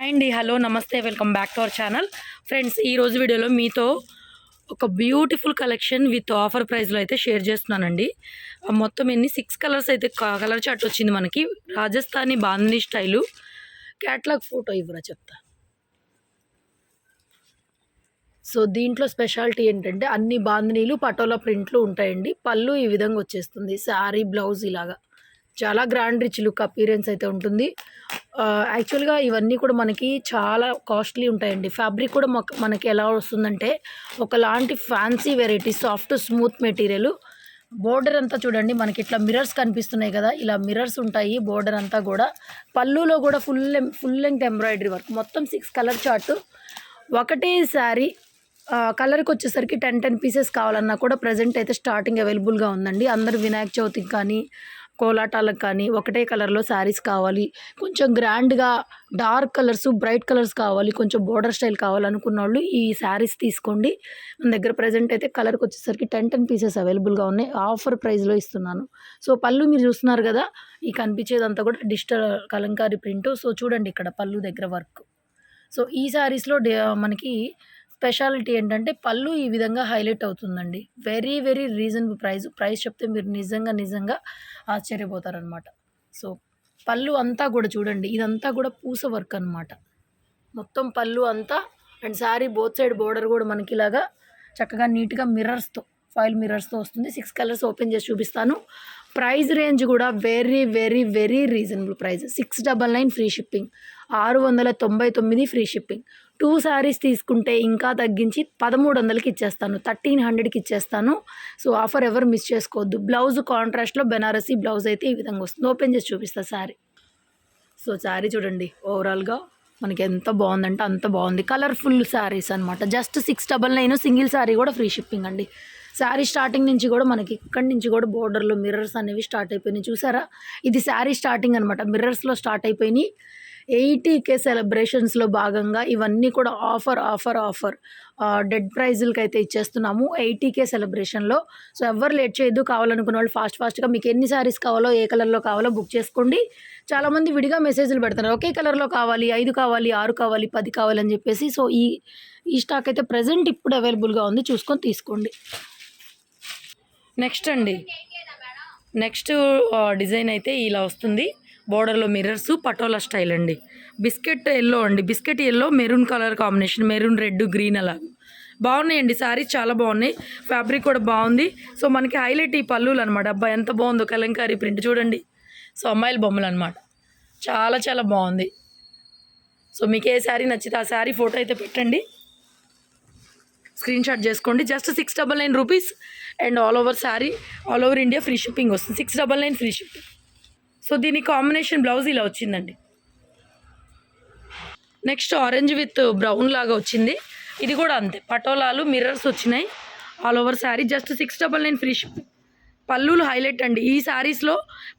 అండి హలో నమస్తే welcome back to our channel friends. ఈరోజు వీడియోలో మీతో ఒక బ్యూటిఫుల్ కలెక్షన్ విత్ ఆఫర్ ప్రైస్లో అయితే షేర్ చేస్తున్నానండి. మొత్తం ఎన్ని 6 కలర్స్ అయితే కలర్ చార్ట్ వచ్చింది మనకి. Rajasthani bandhani style. Catalogue photo ఇవ్వరా చెప్తా. సో దీంట్లో స్పెషాలిటీ ఏంటంటే అన్ని బాందినీలు పటోలా ప్రింట్లు ఉంటాయండి. పళ్ళు ఈ విధంగా వచ్చేస్తుంది. శారీ బ్లౌజ్ ఇలాగా చాలా గ్రాండ్ రిచ్ లుక్ అపీరెన్స్ అయితే ఉంటుంది. యాక్చువల్గా ఇవన్నీ కూడా మనకి చాలా కాస్ట్లీ ఉంటాయండి. ఫ్యాబ్రిక్ కూడా మనకి ఎలా వస్తుందంటే ఒకలాంటి fancy variety soft smooth material. Border అంతా చూడండి మనకి ఇట్లా మిర్రర్స్ కనిపిస్తున్నాయి కదా, ఇలా మిర్రర్స్ ఉంటాయి బోర్డర్ అంతా కూడా. పళ్ళులో కూడా ఫుల్ లెంగ్త్ ఎంబ్రాయిడరీ వర్క్. మొత్తం 6 కలర్ చార్ట్ ఒకటే శారీ. కలర్కి వచ్చేసరికి 10 పీసెస్ కావాలన్నా కూడా ప్రజెంట్ అయితే స్టార్టింగ్ అవైలబుల్గా ఉందండి. అందరు వినాయక చవితికి కానీ కోలాటాలకు కానీ ఒకటే కలర్లో శారీస్ కావాలి, కొంచెం గ్రాండ్గా డార్క్ కలర్స్ బ్రైట్ కలర్స్ కావాలి, కొంచెం బోర్డర్ స్టైల్ కావాలనుకున్న వాళ్ళు ఈ శారీస్ తీసుకోండి. మన దగ్గర ప్రజెంట్ అయితే కలర్కి వచ్చేసరికి 10 పీసెస్ అవైలబుల్గా ఉన్నాయి. ఆఫర్ ప్రైస్లో ఇస్తున్నాను. సో పళ్ళు మీరు చూస్తున్నారు కదా, ఈ కనిపించేదంతా కూడా డిజిటల్ కలంకారీ ప్రింట్. సో చూడండి ఇక్కడ పళ్ళు దగ్గర వర్క్. సో ఈ శారీస్లో మనకి స్పెషాలిటీ ఏంటంటే పళ్ళు ఈ విధంగా హైలైట్ అవుతుందండి. వెరీ వెరీ రీజనబుల్ ప్రైస్ చెప్తే మీరు నిజంగా ఆశ్చర్యపోతారనమాట. సో పళ్ళు అంతా కూడా చూడండి, ఇదంతా కూడా పూస వర్క్ అనమాట. మొత్తం పళ్ళు అంతా and sari both side border కూడా మనకి ఇలాగా చక్కగా నీట్గా మిర్రర్స్తో ఫాయిల్ మిర్రర్స్తో వస్తుంది. 6 కలర్స్ ఓపెన్ చేసి చూపిస్తాను. ప్రైస్ రేంజ్ కూడా very very very reasonable price. 699 free shipping, 699 free shipping. 2 saris తీసుకుంటే ఇంకా తగ్గించి 1300కి ఇచ్చేస్తాను, 1300కి ఇచ్చేస్తాను. సో ఆఫర్ ఎవరు మిస్ చేసుకోవద్దు. బ్లౌజ్ కాంట్రాస్ట్లో బెనారసీ బ్లౌజ్ అయితే ఈ విధంగా వస్తుంది. ఓపెన్ చేసి చూపిస్తాను శారీ. సో శారీ చూడండి ఓవరాల్గా మనకి ఎంత బాగుందంటే అంత బాగుంది. కలర్ఫుల్ శారీస్ అనమాట. జస్ట్ 699 సింగిల్ శారీ కూడా ఫ్రీ షిప్పింగ్ అండి. శారీ స్టార్టింగ్ నుంచి కూడా మనకి ఇక్కడి నుంచి కూడా బోర్డర్లో మిర్రర్స్ అనేవి స్టార్ట్ అయిపోయినాయి. చూసారా, ఇది శారీ స్టార్టింగ్ అనమాట. మిర్రర్స్లో స్టార్ట్ అయిపోయినాయి. 80K సెలబ్రేషన్స్లో భాగంగా ఇవన్నీ కూడా ఆఫర్ డెడ్ ప్రైజులకి అయితే ఇచ్చేస్తున్నాము 80K సెలబ్రేషన్లో. సో ఎవరు లేట్ చేయొద్దు. కావాలనుకున్న వాళ్ళు ఫాస్ట్గా మీకు ఎన్ని శారీస్ కావాలో ఏ కలర్లో కావాలో బుక్ చేసుకోండి. చాలామంది విడిగా మెసేజ్లు పెడతారు, ఒకే కలర్లో కావాలి, 5 కావాలి, 6 కావాలి, 10 కావాలని చెప్పేసి. సో ఈ స్టాక్ అయితే ప్రజెంట్ ఇప్పుడు అవైలబుల్గా ఉంది, చూసుకొని తీసుకోండి. నెక్స్ట్ డిజైన్ అయితే ఇలా వస్తుంది. బోర్డర్లో మిర్రర్స్ పటోలా స్టైల్ అండి. బిస్కెట్ ఎల్లో అండి, biscuit yellow maroon colour combination, maroon red green అలా బాగున్నాయండి. శారీస్ చాలా బాగున్నాయి, ఫ్యాబ్రిక్ కూడా బాగుంది. సో మనకి హైలైట్ ఈ పళ్ళులు అనమాట. అబ్బాయి ఎంత బాగుందో కలంకారీ ప్రింట్ చూడండి. సో అమ్మాయిల బొమ్మలు అనమాట, చాలా చాలా బాగుంది. సో మీకు ఏ శారీ నచ్చితే ఆ శారీ ఫోటో అయితే పెట్టండి, స్క్రీన్ షాట్ చేసుకోండి. Just 699 rupees and all over sari, all over India free shipping వస్తుంది. 699 ఫ్రీ షిప్పింగ్. సో దీని కాంబినేషన్ బ్లౌజ్ ఇలా వచ్చిందండి. నెక్స్ట్ ఆరెంజ్ విత్ బ్రౌన్ లాగా వచ్చింది. ఇది కూడా అంతే, పటోలాలు మిర్రర్స్ వచ్చినాయి all over sari. Just 699 free shipping. పళ్ళులు హైలైట్ అండి ఈ శారీస్లో.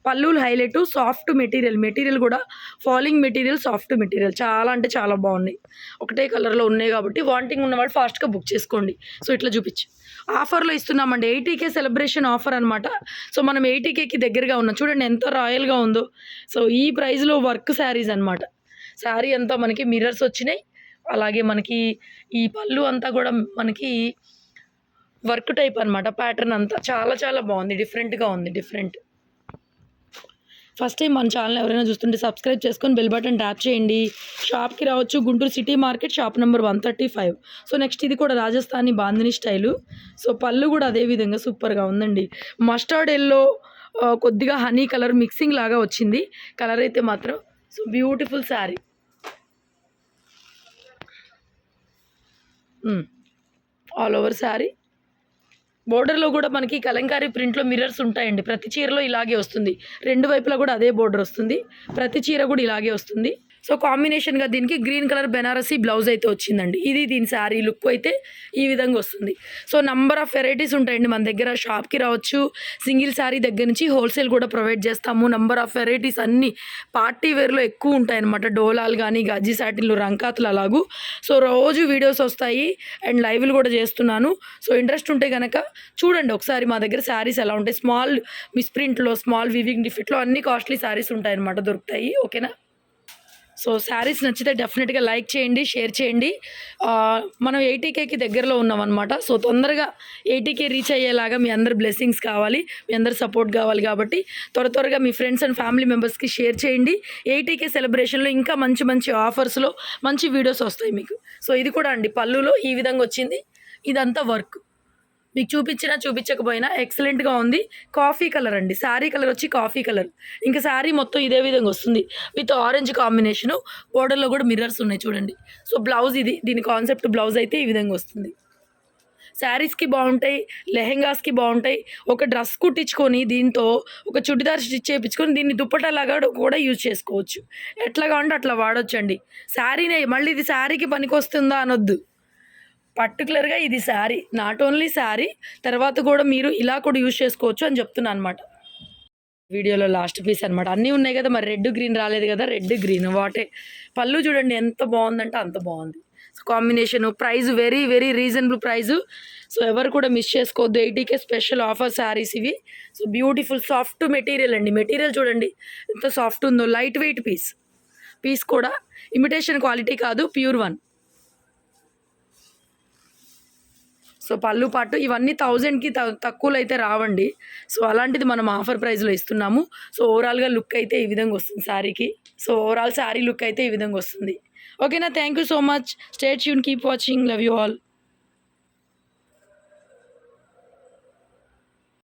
పళ్ళులు హైలైట్, సాఫ్ట్ మెటీరియల్ కూడా ఫాలింగ్ మెటీరియల్, సాఫ్ట్ మెటీరియల్ చాలా అంటే చాలా బాగున్నాయి. ఒకటే కలర్లో ఉన్నాయి కాబట్టి వాంటింగ్ ఉన్నవాళ్ళు ఫాస్ట్గా బుక్ చేసుకోండి. సో ఇట్లా చూపించి ఆఫర్లో ఇస్తున్నామండి. 80K సెలబ్రేషన్ ఆఫర్ అనమాట. సో మనం 80Kకి దగ్గరగా ఉన్నాం. చూడండి ఎంత రాయల్గా ఉందో. సో ఈ ప్రైస్లో వర్క్ శారీస్ అనమాట. శారీ అంతా మనకి మిర్రర్స్ వచ్చినాయి. అలాగే మనకి ఈ పళ్ళు అంతా కూడా మనకి వర్క్ టైప్ అనమాట. ప్యాటర్న్ అంతా చాలా చాలా బాగుంది, డిఫరెంట్గా ఉంది. ఫస్ట్ టైం మన ఛానల్ ఎవరైనా చూస్తుంటే సబ్స్క్రైబ్ చేసుకొని బెల్ బటన్ ట్యాప్ చేయండి. షాప్కి రావచ్చు, Guntur city market, shop number 135. So next ఇది కూడా రాజస్థానీ బాందినీ స్టైలు. సో పళ్ళు కూడా అదే విధంగా సూపర్గా ఉందండి. మస్టర్డ్ ఎల్లో కొద్దిగా హనీ కలర్ మిక్సింగ్ లాగా వచ్చింది కలర్ అయితే మాత్రం. So beautiful sari. All over sari బోర్డర్లో కూడా మనకి కలంకారీ ప్రింట్లో మిర్రర్స్ ఉంటాయండి. ప్రతి చీరలో ఇలాగే వస్తుంది, 2 వైపులా కూడా అదే బోర్డర్ వస్తుంది. ప్రతి చీర కూడా ఇలాగే వస్తుంది. సో కాంబినేషన్గా దీనికి గ్రీన్ కలర్ బెనారసీ బ్లౌజ్ అయితే వచ్చిందండి. ఇది దీని శారీ లుక్ అయితే ఈ విధంగా వస్తుంది. సో నంబర్ ఆఫ్ వెరైటీస్ ఉంటాయండి మన దగ్గర. షాప్కి రావచ్చు, సింగిల్ శారీ దగ్గర నుంచి హోల్సేల్ కూడా ప్రొవైడ్ చేస్తాము. నంబర్ ఆఫ్ వెరైటీస్ అన్నీ పార్టీ వేర్లో ఎక్కువ ఉంటాయన్నమాట. డోలాలు కానీ, గజ్జి సాటిన్లు, రంకాతులు అలాగూ. సో రోజు వీడియోస్ వస్తాయి అండ్ లైవ్లు కూడా చేస్తున్నాను. సో ఇంట్రెస్ట్ ఉంటే కనుక చూడండి ఒకసారి మా దగ్గర శారీస్ ఎలా ఉంటాయి. స్మాల్ మిస్ప్రింట్లో, స్మాల్ వివింగ్ డిఫిట్లో అన్ని కాస్ట్లీ శారీస్ ఉంటాయన్నమాట, దొరుకుతాయి. ఓకేనా. సో శారీస్ నచ్చితే డెఫినెట్గా లైక్ చేయండి, షేర్ చేయండి. మనం 80Kకి దగ్గరలో ఉన్నామన్నమాట. సో తొందరగా 80K రీచ్ అయ్యేలాగా మీ అందరి బ్లెస్సింగ్స్ కావాలి, మీ అందరి సపోర్ట్ కావాలి. కాబట్టి త్వరగా మీ ఫ్రెండ్స్ అండ్ ఫ్యామిలీ మెంబర్స్కి షేర్ చేయండి. 80K సెలబ్రేషన్లో ఇంకా మంచి మంచి ఆఫర్స్లో మంచి వీడియోస్ వస్తాయి మీకు. సో ఇది కూడా అండి, పళ్ళులో ఈ విధంగా వచ్చింది. ఇదంతా వర్క్ మీకు చూపించకపోయినా ఎక్సలెంట్గా ఉంది. కాఫీ కలర్ అండి, శారీ కలర్ వచ్చి కాఫీ కలర్. ఇంకా శారీ మొత్తం ఇదే విధంగా వస్తుంది విత్ ఆరెంజ్ కాంబినేషను. బోర్డర్లో కూడా మిర్రర్స్ ఉన్నాయి చూడండి. సో బ్లౌజ్ ఇది, దీని కాన్సెప్ట్ బ్లౌజ్ అయితే ఈ విధంగా వస్తుంది. శారీస్కి బాగుంటాయి, లెహెంగాస్కి బాగుంటాయి. ఒక డ్రెస్ కుట్టించుకొని దీంతో ఒక చుడిదార్ స్టిచ్ చేయించుకొని దీన్ని దుప్పటాలాగా కూడా యూజ్ చేసుకోవచ్చు. ఎట్లా కావాలంటే అట్లా వాడొచ్చండి. శారీనే మళ్ళీ ఇది శారీకి పనికొస్తుందా అనొద్దు. పర్టికులర్గా ఇది శారీ, నాట్ ఓన్లీ శారీ, తర్వాత కూడా మీరు ఇలా కూడా యూజ్ చేసుకోవచ్చు అని చెప్తున్నాను అనమాట. వీడియోలో లాస్ట్ పీస్ అనమాట. అన్నీ ఉన్నాయి కదా, మరి రెడ్ గ్రీన్ రాలేదు కదా, రెడ్ గ్రీన్ వాటే. పళ్ళు చూడండి ఎంత బాగుందంటే అంత బాగుంది. So combination, price very very reasonable prize. So ఎవరు కూడా మిస్ చేసుకోవద్దు. 80K స్పెషల్ ఆఫర్ శారీస్ ఇవి. సో బ్యూటిఫుల్ సాఫ్ట్ మెటీరియల్ అండి. మెటీరియల్ చూడండి ఎంత సాఫ్ట్ ఉందో. లైట్ వెయిట్ పీస్ కూడా ఇమిటేషన్ క్వాలిటీ కాదు, ప్యూర్ వన్. సో పళ్ళు పాటు ఇవన్నీ 1000కి తక్కువలో అయితే రావండి. సో అలాంటిది మనం ఆఫర్ ప్రైస్లో ఇస్తున్నాము. సో ఓవరాల్గా లుక్ అయితే ఈ విధంగా వస్తుంది శారీకి. సో ఓవరాల్ శారీ లుక్ అయితే ఈ విధంగా వస్తుంది. ఓకేనా, thank you so much. Stay tune, keep watching, love you all.